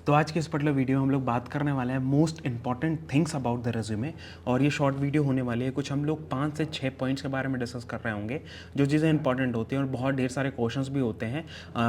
तो आज के इस पर्टिकुलर वीडियो में हम लोग बात करने वाले हैं most important things about the resume. और ये शॉर्ट वीडियो होने वाली है, कुछ हम लोग 5 से 6 पॉइंट्स के बारे में डिस्कस कर रहे होंगे जो चीज़ें इंपॉर्टेंट होती हैं। और बहुत ढेर सारे क्वेश्चंस भी होते हैं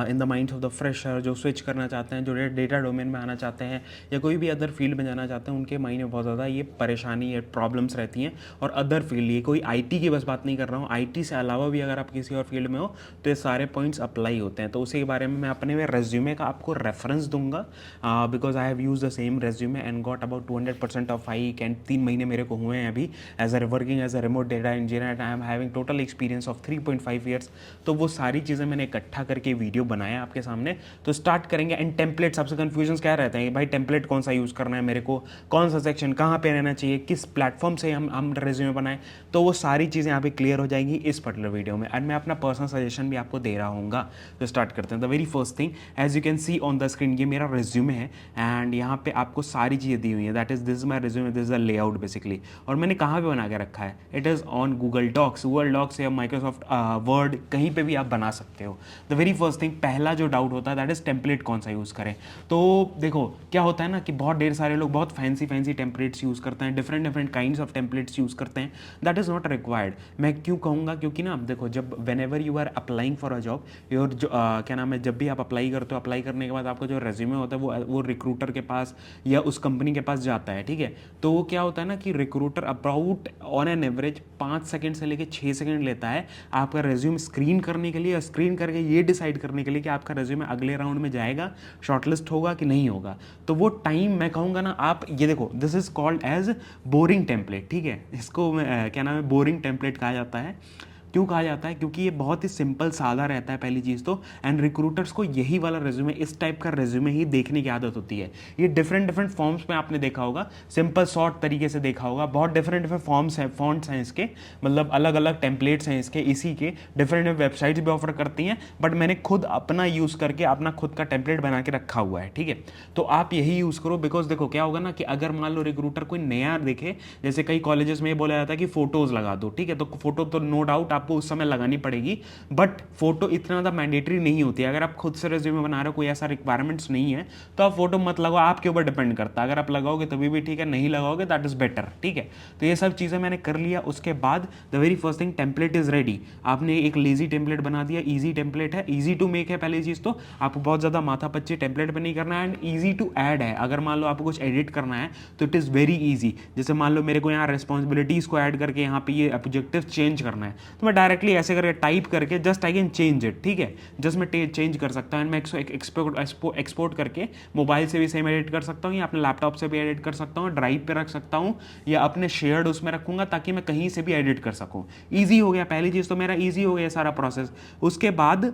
in the minds of the fresher जो स्विच करना चाहते हैं, जो डेटा डोमेन में आना चाहते हैं या कोई भी अदर फील्ड में जाना चाहते हैं, उनके माइंड में बहुत ज़्यादा ये परेशानी या प्रॉब्लम्स रहती हैं। और अदर फील्ड, ये कोई आई की बस बात नहीं कर रहा हूँ, आई से अलावा भी अगर आप किसी और फील्ड में हो तो ये सारे पॉइंट्स अप्लाई होते हैं। तो उसी के बारे में मैं अपने में रेज्यूमे का आपको रेफरेंस दूंगा, because I have use the same resume and got about 200% of hike. And 3 महीने मेरे को हुए हैं अभी as a working as a remote data engineer and I am having total experience of 3.5 years. तो वो सारी चीज़ें मैंने इकट्ठा करके वीडियो बनाया आपके सामने। तो स्टार्ट करेंगे। एंड टेम्पलेट, सबसे कन्फ्यूजन क्या रहता है भाई, टेम्पलेट कौन सा यूज़ करना है मेरे को, कौन सा सेक्शन कहाँ पे रहना चाहिए, किस प्लेटफॉर्म से हम रेज्यूमे बनाएं, तो वो सारी चीज़ें यहाँ पे क्लियर हो जाएंगी इस पर्टिकुलर वीडियो में। एंड मैं अपना पर्सनल सजेशन भी आपको दे रहा हूँगा। तो स्टार्ट करते हैं। The very first thing, as you can see on the screen, ये मेरा रेज्यूमे है एंड यहाँ पे आपको सारी चीज़ें दी हुई है। That is this my resume, this is a layout basically. और मैंने कहाँ पे बना के रखा है, it is on Google Docs या माइक्रोसॉफ्ट वर्ड, कहीं पे भी आप बना सकते हो। द वेरी फर्स्ट थिंग, पहला जो डाउट होता है दैट इज टेम्पलेट कौन सा यूज़ करें। तो देखो क्या होता है ना कि बहुत ढेर सारे लोग बहुत फैंसी टेम्पलेट्स यूज़ करते हैं, different kinds of templates use करते हैं। That is not required. मैं क्यों कहूँगा, क्योंकि ना देखो, जब whenever you are applying for a job, your जो क्या नाम है, जब भी आप अप्लाई करते हो, अप्लाई करने के बाद आपका जो रेज्यूमे होता है वो रिक्रूटर के पास या उस कंपनी के पास जाता है, ठीक है। तो वो क्या होता है ना कि recruiter about on an average 5 second से लेकर 6 सेकंड लेता है आपका रेज्यूमे स्क्रीन करने के लिए, और स्क्रीन करके ये डिसाइड करने के लिए कि आपका रेज्यूमे अगले राउंड में जाएगा, शॉर्टलिस्ट होगा कि नहीं होगा। तो वो टाइम मैं कहूँगा ना, आप ये देखो, this is called as boring template, ठीक है। इसको क्या नाम है, बोरिंग टेम्पलेट कहा जाता है। क्यों कहा जाता है, क्योंकि ये बहुत ही सिंपल सादा रहता है पहली चीज़ तो। एंड रिक्रूटर्स को यही वाला रेज्यूमे, इस टाइप का रेज्यूमे ही देखने की आदत होती है। ये डिफरेंट फॉर्म्स में आपने देखा होगा, सिंपल शॉर्ट तरीके से देखा होगा, बहुत डिफरेंट फॉर्म्स हैं, फॉन्ट्स हैं इसके, मतलब अलग अलग टेम्पलेट्स हैं इसके, इसी के डिफरेंट वेबसाइट्स भी ऑफर करती हैं। बट मैंने खुद अपना यूज़ करके अपना खुद का टेम्पलेट बना के रखा हुआ है, ठीक है। तो आप यही यूज़ करो, बिकॉज देखो क्या होगा ना कि अगर मान लो रिक्रूटर कोई नया देखे, जैसे कई कॉलेजेस में ये बोला जाता है कि फोटोज़ लगा दो, ठीक है। तो फोटो तो नो डाउट आपको उस समय लगानी पड़ेगी, बट फोटो इतना ज़्यादा मैंडेटरी नहीं होती है। अगर आप खुद से रेज्यूमे बना रहे हो, कोई ऐसा रिक्वायरमेंट्स नहीं है, तो आप फोटो मत लगाओ, आपके ऊपर डिपेंड करता है। अगर आप लगाओगे तभी भी ठीक है, नहीं लगाओगे दैट इज बेटर, ठीक है। तो ये सब चीज़ें मैंने कर लिया। उसके बाद the very first thing, template is ready. आपने एक लेजी टेम्पलेट बना दिया, ईजी टेम्पलेट है, ईजी टू मेक है पहली चीज़ तो। आपको बहुत ज़्यादा माथा पच्ची टेम्पलेट पर नहीं करना है, एंड ईजी टू ऐड है। अगर मान लो आपको कुछ एडिट करना है तो इट इज़ वेरी ईजी। जैसे मान लो मेरे को यहाँ रिस्पॉन्सिबिलिटीज़ को ऐड करके यहाँ पे ये ऑब्जेक्टिव चेंज करना है, तो मैं डायरेक्टली ऐसे करके टाइप करके just I can change it, ठीक है। जस्ट मैं चेंज कर सकता हूँ। मैं एक्सपोर्ट करके मोबाइल से भी सेम एडिट कर सकता हूँ, या अपने लैपटॉप से भी एडिट कर सकता हूँ, ड्राइव पे रख सकता हूँ, या अपने शेयर्ड उसमें रखूँगा ताकि मैं कहीं से भी एडिट कर सकूँ। ईजी हो गया, पहली चीज़ तो मेरा ईजी हो गया सारा प्रोसेस। उसके बाद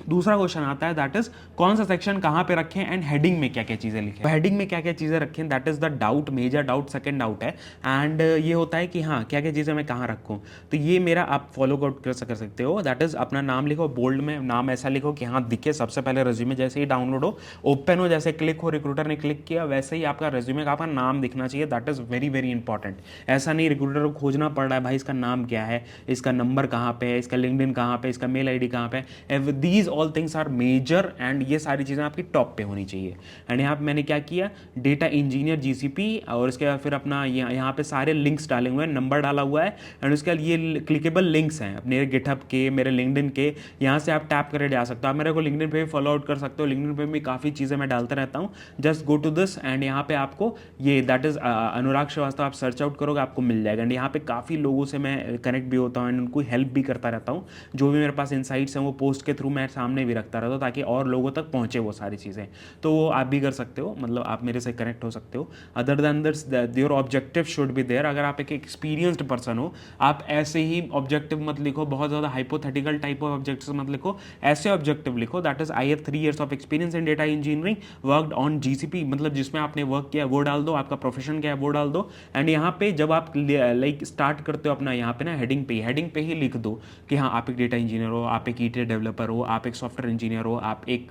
दूसरा क्वेश्चन आता है, दैट इज कौन सा सेक्शन कहाँ पे रखें एंड हेडिंग में क्या क्या चीज़ें लिखें। हेडिंग में क्या क्या चीज़ें रखें, that is the doubt, major doubt, second doubt है। एंड ये होता है कि हाँ, क्या क्या चीज़ें मैं कहाँ रखूँ। तो ये मेरा आप फॉलो आउट कर सकते हो। दैट इज अपना नाम लिखो, बोल्ड में नाम ऐसा लिखो कि हाँ दिखे सबसे पहले रेज्यूमे, जैसे ही डाउनलोड हो, ओपन हो, जैसे क्लिक हो, रिक्रूटर ने क्लिक किया, वैसे ही आपका रेज्यूमे का आपका नाम दिखना चाहिए। That is very important. ऐसा नहीं रिक्रूटर को खोजना पड़ रहा है भाई इसका नाम क्या है, इसका नंबर कहाँ पे है, इसका लिंक्डइन कहाँ पे, इसका मेल आईडी कहाँ पे है। These all things are major and ये सारी चीज़ें आपकी टॉप पे होनी चाहिए। एंड यहाँ पे मैंने क्या किया, डेटा इंजीनियर जीसीपी, और उसके बाद फिर अपना यहाँ पे सारे लिंक्स डाले हुए हैं, नंबर डाला हुआ है। एंड उसके बाद ये क्लिकेबल लिंक्स हैं अपने गिटहब के, मेरे लिंक्डइन के, यहाँ से आप टैप करके जा सकते हो। आप मेरे को लिंक्डइन पे भी फॉलो आउट कर सकते हो, लिंक्डइन पे भी काफ़ी चीज़ें मैं डालता रहता हूँ। Just go to this and यहाँ पे आपको ये दैट इज़ अनुराग श्रीवास्तव, आप सर्च आउट करोगे आपको मिल जाएगा। एंड यहाँ पे काफ़ी लोगों से मैं कनेक्ट भी होता हूँ एंड उनको हेल्प भी करता रहता हूँ। जो भी मेरे पास इंसाइट्स हैं वो पोस्ट के थ्रू मैं सामने भी रखता रहता हूँ ताकि और लोगों तक पहुँचे वो सारी चीज़ें। तो वो आप भी कर सकते हो, मतलब आप मेरे से कनेक्ट हो सकते हो। Other than this your objective should be there. अगर आप एक एक्सपीरियंस्ड पर्सन हो, आप ऐसे ही ऑब्जेक्टिव मत लिखो, बहुत ज़्यादा हाइपोथेटिकल टाइप ऑफ ऑब्जेक्टिव मत लिखो, ऐसे ऑब्जेक्टिव लिखो that is I have 3 years of experience in data engineering, worked on GCP, मतलब जिसमें आपने वर्क किया वो डाल दो, आपका प्रोफेशन क्या है वो डाल दो। एंड यहाँ पे जब आप लाइक स्टार्ट करते हो अपना, यहाँ पे ना हेडिंग पे ही लिख दो कि हाँ आप एक डेटा इंजीनियर हो, आप एक ईटीएल डेवलपर हो, आप आप एक सॉफ्टवेयर इंजीनियर हो, आप एक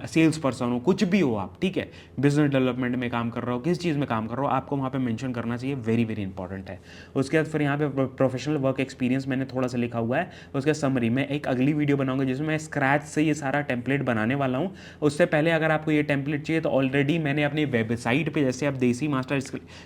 सेल्स पर्सन हो, कुछ भी हो आप, ठीक है, बिजनेस डेवलपमेंट में काम कर रहे हो, किस चीज़ में काम कर रहे हो, आपको वहाँ पे मेंशन करना चाहिए, वेरी वेरी इंपॉर्टेंट है। उसके बाद फिर यहाँ पे प्रोफेशनल वर्क एक्सपीरियंस मैंने थोड़ा सा लिखा हुआ है, उसके समरी में एक अगली वीडियो बनाऊंगा जिसमें मैं स्क्रैच से ये सारा टेम्पलेट बनाने वाला हूँ। उससे पहले अगर आपको ये टेम्पलेट चाहिए तो ऑलरेडी मैंने अपनी वेबसाइट पे, जैसे आप देसी मास्टर,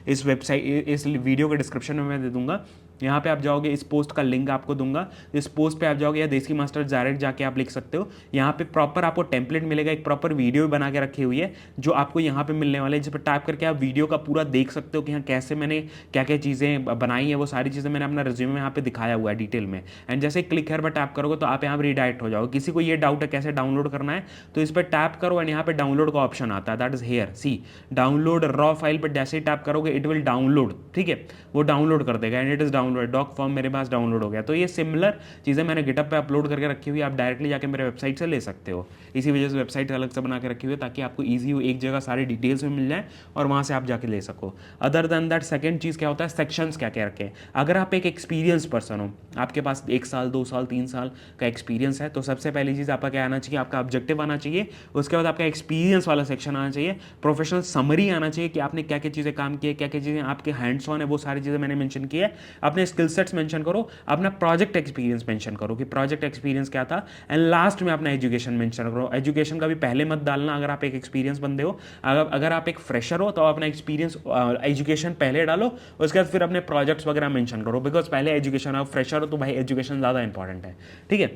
इस वेबसाइट, इस वीडियो के डिस्क्रिप्शन में मैं दे दूंगा, यहाँ पे आप जाओगे, इस पोस्ट का लिंक आपको दूंगा, इस पोस्ट पे आप जाओगे या देसी मास्टर डायरेक्ट जाके आप लिख सकते हो। यहाँ पे प्रॉपर आपको टेम्पलेट मिलेगा, एक प्रॉपर वीडियो बना के रखी हुई है जो आपको यहाँ पे मिलने वाले है, जिस पर टाइप करके आप वीडियो का पूरा देख सकते हो कि हाँ कैसे मैंने क्या क्या चीज़ें बनाई है, वो सारी चीज़ें मैंने अपना रिज्यूमे में यहाँ पे दिखाया हुआ है डिटेल में। एंड जैसे क्लिक हेयर पर टैप करोगे तो आप यहाँ पर रिडायरेक्ट हो जाओगे। किसी को ये डाउट है कैसे डाउनलोड करना है, तो इस पर टैप करो एंड यहाँ पे डाउनलोड का ऑप्शन आता है, that is here, see download raw file पर जैसे ही टैप करोगे इट विल डाउनलोड, ठीक है, वो डाउनलोड कर देगा and it is download, doc form मेरे पास डाउनलोड हो गया। तो ये सिमिलर चीज़ें मैंने गिटहब पे अपलोड करके रखी हुई है, आप डायरेक्टली जाके मेरे वेबसाइट से ले सकते हो। इसी वजह से वेबसाइट अलग से बना के रखी हुई है ताकि आपको ईजी हो, एक जगह सारी डिटेल्स में मिल जाए और वहाँ से आप जाके ले सको। अदर देन दैट सेकंड चीज़ क्या होता है, सेक्शंस क्या क्या रखें। अगर आप एक एक्सपीरियंस पर्सन हो, आपके पास 1 साल 2 साल 3 साल का एक्सपीरियंस है, तो सबसे पहली चीज़ आपका क्या आना चाहिए, आपका ऑब्जेक्टिव आना चाहिए। उसके बाद आपका एक्सपीरियंस वाला सेक्शन आना चाहिए, प्रोफेशनल समरी आना चाहिए कि आपने क्या क्या चीज़ें काम की है, क्या क्या चीज़ें आपके हैंड्स ऑन है, वो सारी चीज़ें मैंने मेंशन की है। अपने स्किल सेट्स मेंशन करो, अपना प्रोजेक्ट एक्सपीरियंस मेंशन करो कि प्रोजेक्ट एक्सपीरियंस क्या था, एंड लास्ट में अपना एजुकेशन मेंशन करो। एजुकेशन का भी पहले मत डालना अगर आप एक एक्सपीरियंस बंदे हो, अगर आप एक फ्रेशर हो तो अपना एक्सपीरियंस एजुकेशन पहले डालो, उसके बाद फिर अपने प्रोजेक्ट्स वगैरह मेंशन करो, बिकॉज पहले एजुकेशन, आप फ्रेशर हो तो भाई एजुकेशन ज़्यादा इंपॉर्टेंट है, ठीक है,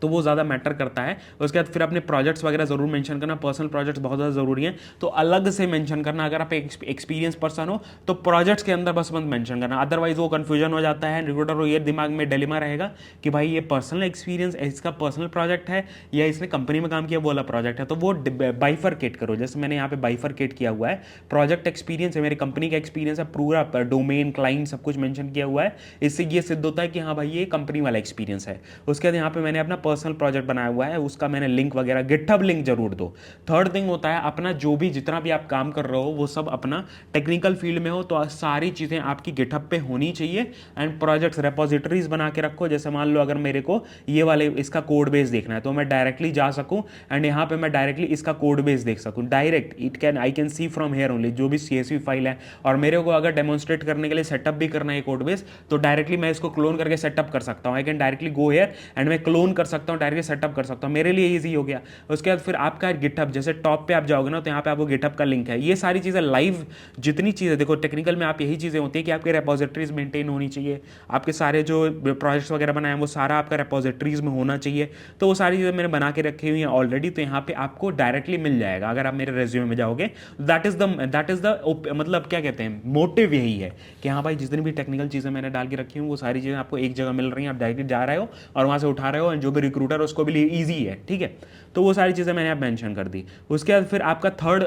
तो वो ज़्यादा मैटर करता है। उसके बाद फिर अपने प्रोजेक्ट्स वगैरह जरूर मेंशन करना, पर्सनल प्रोजेक्ट्स बहुत ज़्यादा जरूरी हैं तो अलग से मेंशन करना। अगर आप एक एक्सपीरियंस पर्सन हो तो प्रोजेक्ट्स के अंदर बस मत मेंशन करना, अदरवाइज वो कंफ्यूजन हो जाता है, रिक्रूटर को ये दिमाग में डिलेमा रहेगा कि भाई ये पर्सनल एक्सपीरियंस, इसका पर्सनल प्रोजेक्ट है या इसने कंपनी में काम किया वो वाला प्रोजेक्ट है, तो वो बाइफरकेट करो। जैसे मैंने यहाँ पे बाइफरकेट किया हुआ है, प्रोजेक्ट एक्सपीरियंस है, मेरी कंपनी का एक्सपीरियंस है, पूरा डोमेन क्लाइंट सब कुछ मेंशन किया हुआ है, इससे ये सिद्ध होता है कि हाँ भाई ये कंपनी वाला एक्सपीरियंस है। उसके बाद यहाँ पे मैंने अपना पर्सनल प्रोजेक्ट बनाया हुआ है, उसका मैंने लिंक वगैरह, गिटहब लिंक जरूर दो। थर्ड थिंग होता है अपना जो भी जितना भी आप काम कर रहे हो वो सब अपना टेक्निकल फील्ड में हो तो सारी चीज़ें आपकी गिटहब पे होनी चाहिए। एंड प्रोजेक्ट्स रेपोजिटरीज बना के रखो, जैसे मान लो अगर मेरे को ये वाले इसका कोड बेस देखना है तो मैं डायरेक्टली जा सकूं एंड यहाँ पे मैं डायरेक्टली इसका कोड बेस देख सकूं, direct I can see from here only, जो भी CSV फाइल है। और मेरे को अगर डेमोन्स्ट्रेट करने के लिए सेटअप भी करना है कोड बेस तो डायरेक्टली मैं इसको क्लोन करके सेटअप कर सकता हूँ, I can directly go here and मैं क्लोन कर सकता हूँ, डायरेक्टली सेटअप कर सकता हूँ, मेरे लिए ईजी हो गया। उसके बाद फिर आपका गिटहब, जैसे टॉप पे आप जाओगे ना तो यहाँ पे आपको गिटहब का लिंक है। ये सारी चीज़ें लाइव, जितनी चीज़ें देखो टेक्निकल में आप यही चीज़ें होती है कि आपके रेपोजिटरीज मेंटेन होनी चाहिए, आपके सारे जो प्रोजेक्ट्स वगैरह बनाए हैं वो सारा आपका रेपोजिटरीज में होना चाहिए। तो वो सारी चीज़ें मैंने बना के रखी हुई हैं ऑलरेडी, तो यहाँ पे आपको डायरेक्टली मिल जाएगा अगर आप मेरे रेज्यूमे में जाओगे। दैट इज द मतलब क्या कहते हैं, मोटिव यही है कि हाँ भाई जितनी भी टेक्निकल चीज़ें मैंने डाल के रखी हूँ वो सारी चीज़ें आपको एक जगह मिल रही हैं, आप डायरेक्ट जा रहे हो और वहाँ से उठा रहे हो, जो भी रिक्रूटर उसको भी ईजी है, ठीक है। तो वो सारी चीज़ें मैंने आप मेंशन कर दी। उसके बाद फिर आपका थर्ड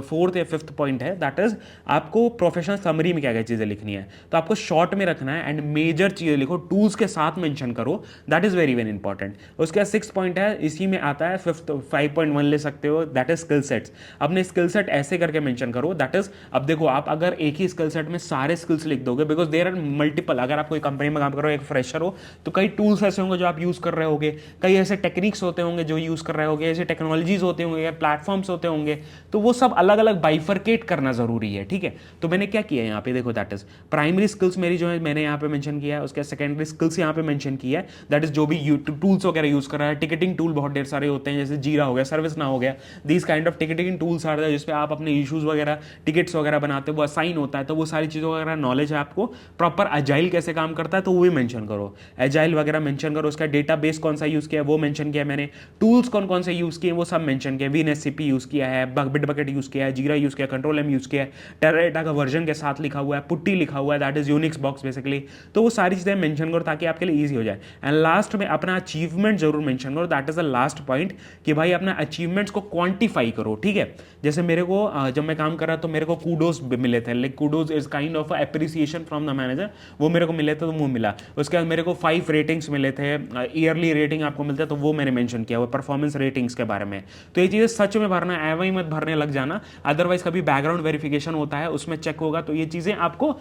फोर्थ या फिफ्थ पॉइंट है, दैट इज आपको प्रोफेशनल समरी में क्या क्या चीज़ें लिखनी है, तो आपको शॉर्ट में रखना है एंड मेजर चीज़ें लिखो, टूल्स के साथ मेंशन करो, that is very very important. उसके बाद सिक्स पॉइंट है, इसी में आता है फिफ्थ, 5.1 ले सकते हो, दैट इज स्किल सेट्स। अपने स्किल सेट ऐसे करके मेंशन करो, दैट इज, अब देखो आप अगर एक ही स्किल सेट में सारे स्किल्स लिख दोगे, बिकॉज देयर आर मल्टीपल, अगर आप कोई कंपनी में काम करो, एक फ्रेशर हो तो कई टूल्स ऐसे होंगे जो आप यूज़ कर रहे होगे, कई ऐसे टेक्निक्स होते होंगे जो यूज़ कर रहे होगे, ऐसे टेक्नोलॉजीज होते होंगे या प्लेटफॉर्म्स होते होंगे, तो वो सब अलग अलग बाइफरकेट करना जरूरी है, ठीक है। तो मैंने क्या किया यहाँ पे देखो, दैट इज प्राइमरी स्किल्स मेरी जो है मैंने यहाँ पे मेंशन किया है, उसके सेकेंडरी स्किल्स यहाँ पे मेंशन किया है, दैट इज जो भी टूल्स वगैरह यूज कर रहा है। टिकटिंग टूल बहुत ढेर सारे होते हैं, जैसे जीरा हो गया, सर्विस ना हो गया, these kind of ticketing tools आ रहे हैं जिसपे आप अपने इशूज वगैरह, टिकट्स वगैरह बनाते हो, वो असाइन होता है, तो वो सारी चीज़ों वगैरह नॉलेज है आपको। प्रॉपर एजाइल कैसे काम करता है तो वो भी मेंशन करो, एजाइल वगैरह मेंशन करो, उसका डेटाबेस कौन सा यूज किया वो मेंशन किया मैंने, टूल्स कौन कौन से यूज किए वो सब मेंशन किया, VNSCP यूज किया है, बिटबकेट यूज किया है, जीरा यूज किया, कंट्रोल एम यूज किया है, टेराडाटा का वर्जन के साथ लिखा हुआ है, पुट्टी लिखा हुआ है, that is Unix box basically. तो वो सारी चीजें मेंशन करो ताकि आपके लिए ईजी हो जाए। एंड लास्ट में अपना अचीवमेंट जरूर मेंशन करो, that is the last point, कि भाई अपना अचीवमेंट्स को क्वांटिफाई करो, ठीक है। जैसे मेरे को जब मैं काम कर रहा तो मेरे को कूडोज मिले थे, like kudos is kind of appreciation from the manager, वो मेरे को मिले थे तो वो मिला। उसके बाद मेरे को 5 रेटिंग्स मिले थे, ईयरली रेटिंग आपको मिलता है तो वो मैंने मेंशन किया, वो परफॉर्मेंस रेटिंग्स के बारे में। तो ये चीज़ें सच में भरना है, एवं ही मत भरने लग जाना, अदरवाइज कभी बैकग्राउंड वेरिफिकेशन होता है उसमें चेक होगा तो ये चीज़ें आपको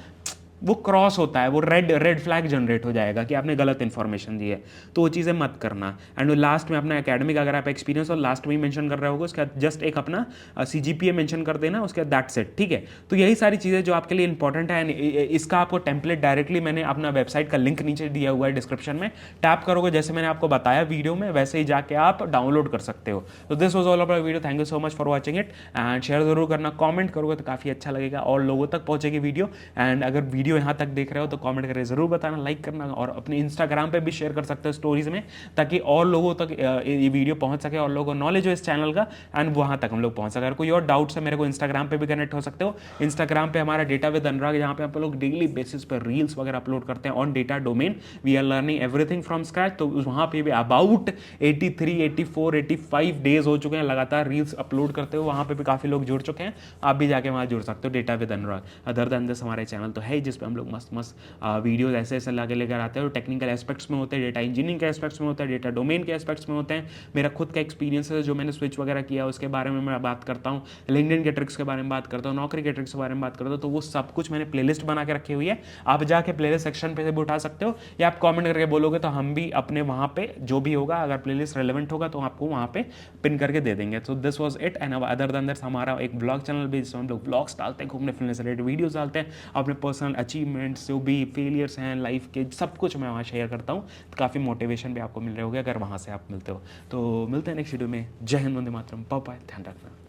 वो क्रॉस होता है, वो रेड फ्लैग जनरेट हो जाएगा कि आपने गलत इन्फॉर्मेशन दी है, तो वो चीज़ें मत करना। एंड लास्ट में अपना एकेडमिक अगर आप एक्सपीरियंस और लास्ट में ही मेंशन कर रहे होगे, उसके बाद जस्ट एक अपना CGPA मेंशन कर देना, उसके बाद दैट्स इट, ठीक है। तो यही सारी चीज़ें जो आपके लिए इंपॉर्टेंट है। इसका आपको टेम्पलेट डायरेक्टली मैंने अपना वेबसाइट का लिंक नीचे दिया हुआ है डिस्क्रिप्शन में, टैप करोगे जैसे मैंने आपको बताया वीडियो में, वैसे ही जाके आप डाउनलोड कर सकते हो। तो this was all about video, thank you so much for watching it, and share जरूर करना, कमेंट करोगे तो काफ़ी अच्छा लगेगा और लोगों तक पहुंचेगी वीडियो। एंड अगर वीडियो यहाँ तक देख रहे हो तो कमेंट करके ज़रूर बताना, लाइक करना, और अपने इंस्टाग्राम पे भी शेयर कर सकते हो स्टोरीज में, ताकि और लोगों तक ये वीडियो पहुंच सके और लोगों को नॉलेज हो इस चैनल का, एंड वहाँ तक हम लोग पहुँच सके। अगर कोई और डाउट्स है मेरे को इंस्टाग्राम पे भी कनेक्ट हो सकते हो। इंस्टाग्राम पे हमारा डेटा विद अनुराग, जहाँ पे आप लोग डेली बेसिस पर रील्स वगैरह अपलोड करते हैं on data domain, we are learning everything from scratch. तो वहाँ पे भी अबाउट 83, 84, 85 डेज हो चुके हैं लगातार रील्स अपलोड करते हुए, वहाँ पे भी काफ़ी लोग जुड़ चुके हैं। आप भी जाके वहाँ जुड़ सकते हो, data with Anurag. Other than this हमारे चैनल तो है ही, जिसपे हम लोग मस्त मस्त वीडियोज ऐसे ऐसे लाके लेकर आते हैं, टेक्निकल एस्पेक्ट्स में होते हैं, डेटा इंजीनियरिंग के एस्पेक्ट्स में होते हैं, डेटा डोमेन के एस्पेक्ट्स में होते हैं। मेरा खुद का एक्सपीरियंस है जो मैंने स्विच वगैरह किया उसके बारे में मैं बात करता हूँ, लिंक्डइन के ट्रिक्स के बारे में बात करता हूँ, नौकरी के ट्रिक्स के बारे में बात करता हूँ। तो वो सब कुछ मैंने प्लेलिस्ट बना के रखी हुई है, आप जाके प्लेलिस्ट सेक्शन पे से भी उठा सकते हो, या आप कमेंट करके बोलोगे तो हम भी अपने वहाँ पे जो भी होगा, अगर प्लेलिस्ट रेलेवेंट होगा तो आपको वहाँ पे पिन करके दे देंगे। तो this was it, and other than that हमारा एक ब्लॉग चैनल भी, जिसमें हम लोग ब्लॉग्स डालते हैं, घूमने फिरने से रिलेटेड वीडियोस डालते हैं, अपने पर्सनल अचीवमेंट्स जो भी फेलियर्स हैं लाइफ के, सब कुछ मैं वहाँ शेयर करता हूँ। तो काफ़ी मोटिवेशन भी आपको मिल रहे होगे अगर वहाँ से आप मिलते हो। तो मिलते हैं नेक्स्ट वीडियो में। जय हिंद, वंदे मातरम, बाय बाय, ध्यान रखना।